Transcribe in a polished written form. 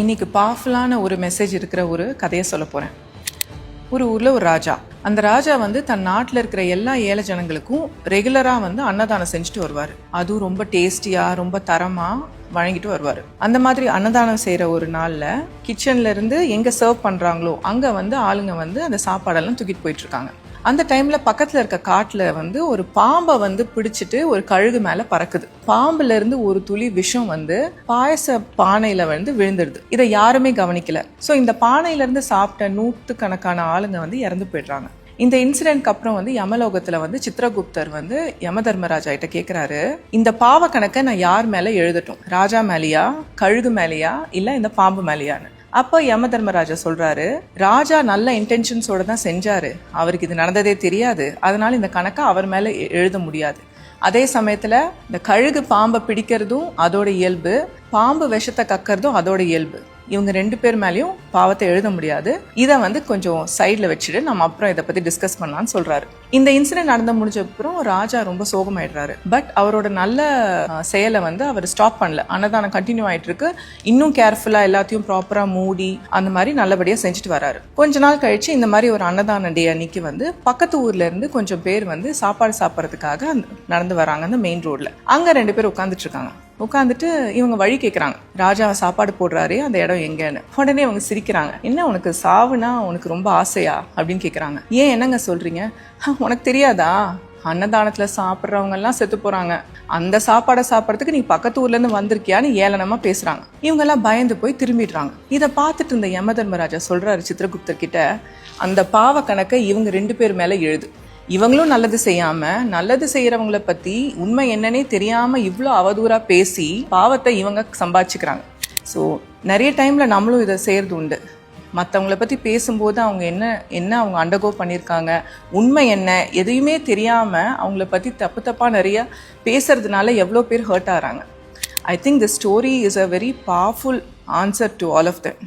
இன்னைக்கு பவர்ஃபுல்லான ஒரு மெசேஜ் இருக்கிற ஒரு கதையை சொல்ல போகிறேன். ஒரு ஊரில் ஒரு ராஜா. அந்த ராஜா தன் நாட்டில் இருக்கிற எல்லா ஏழை ஜனங்களுக்கும் ரெகுலராக அன்னதானம் செஞ்சுட்டு வருவார். அதுவும் ரொம்ப டேஸ்டியாக ரொம்ப தரமாக வழங்கிட்டு வருவார். அந்த மாதிரி அன்னதானம் செய்கிற ஒரு நாளில் கிச்சன்ல இருந்து எங்கே சர்வ் பண்ணுறாங்களோ அங்கே ஆளுங்க அந்த சாப்பாடெல்லாம் தூக்கிட்டு போயிட்டு இருக்காங்க. அந்த டைம்ல பக்கத்துல இருக்க காட்டுல ஒரு பாம்பை பிடிச்சிட்டு ஒரு கழுகு மேல பறக்குது. பாம்புல இருந்து ஒரு துளி விஷம் பாயச பானையில விழுந்துடுது. இதை யாருமே கவனிக்கல. சோ இந்த பானையில இருந்து சாப்பிட்ட நூற்றுக்கணக்கான ஆளுங்க இறந்து போயிடுறாங்க. இந்த இன்சிடென்ட்க்கு அப்புறம் யமலோகத்துல சித்ரகுப்தர் யம தர்மராஜா கிட்ட கேக்குறாரு, இந்த பாவ கணக்கை நான் யார் மேல எழுதட்டும்? ராஜா மேலையா, கழுகு மேலையா, இல்ல இந்த பாம்பு மேலையான்னு? அப்போ யம தர்மராஜா சொல்றாரு, ராஜா நல்ல இன்டென்ஷன்ஸோட தான் செஞ்சாரு, அவருக்கு இது நடந்ததே தெரியாது, அதனால இந்த கணக்கை அவர் மேல எழுத முடியாது. அதே சமயத்துல இந்த கழுகு பாம்பை பிடிக்கிறதும் அதோட இயல்பு, பாம்பு விஷத்தை கக்கிறதும் அதோட இயல்பு. இவங்க ரெண்டு பேர் மேலேயும் பாவத்தை எழுத முடியாது. இதை கொஞ்சம் சைட்ல வச்சுட்டு நம்ம அப்புறம் இதை பத்தி டிஸ்கஸ் பண்ணலாம்னு சொல்றாரு. இந்த இன்சிடென்ட் நடந்து முடிஞ்ச அப்புறம் ராஜா ரொம்ப சோகமாயிடுறாரு. பட் அவரோட நல்ல செயலை அவர் ஸ்டாப் பண்ணல. அன்னதானம் கண்டினியூ ஆயிட்டு இருக்கு. இன்னும் கேர்ஃபுல்லா எல்லாத்தையும் ப்ராப்பரா மூடி அந்த மாதிரி நல்லபடியா செஞ்சுட்டு வராரு. கொஞ்ச நாள் கழிச்சு இந்த மாதிரி ஒரு அன்னதான டே அன்னைக்கு பக்கத்து ஊர்ல இருந்து கொஞ்சம் பேர் சாப்பாடு சாப்பிட்றதுக்காக நடந்து வராங்க. அந்த மெயின் ரோட்ல அங்க ரெண்டு பேர் உட்காந்துட்டு இருக்காங்க. உட்காந்துட்டு இவங்க வழி கேட்குறாங்க, ராஜாவை சாப்பாடு போடுறாரு அந்த இடம் எங்கன்னு. உடனே அவங்க சிரிக்கிறாங்க, என்ன உனக்கு சாவுனா உனக்கு ரொம்ப ஆசையா அப்படின்னு கேட்குறாங்க. ஏன் என்னங்க சொல்றீங்க? உனக்கு தெரியாதா, அன்னதானத்துல சாப்பிட்றவங்க எல்லாம் செத்து போறாங்க, அந்த சாப்பாடை சாப்பிட்றதுக்கு நீ பக்கத்து ஊர்ல இருந்து வந்திருக்கியான்னு ஏளனமா பேசுறாங்க. இவங்க எல்லாம் பயந்து போய் திரும்பிடுறாங்க. இதை பார்த்துட்டு இந்த யம தர்மராஜா சொல்றாரு சித்ரகுப்தர் கிட்ட, அந்த பாவ கணக்கை இவங்க ரெண்டு பேர் மேல எழுது. இவங்களும் நல்லது செய்யாம நல்லது செய்யறவங்கள பத்தி உண்மை என்னன்னே தெரியாம இவ்வளோ அவதூறா பேசி பாவத்தை இவங்க சம்பாதிச்சுக்கிறாங்க. ஸோ நிறைய டைம்ல நம்மளும் இதை செய்யறது உண்டு. மற்றவங்கள பத்தி பேசும்போது அவங்க என்ன அவங்க அண்டர்கோ பண்ணியிருக்காங்க, உண்மை என்ன, எதையுமே தெரியாம அவங்கள பத்தி தப்பா நிறைய பேசுறதுனால எவ்வளோ பேர் ஹர்ட் ஆகிறாங்க. I think the story is a very powerful answer to all of them.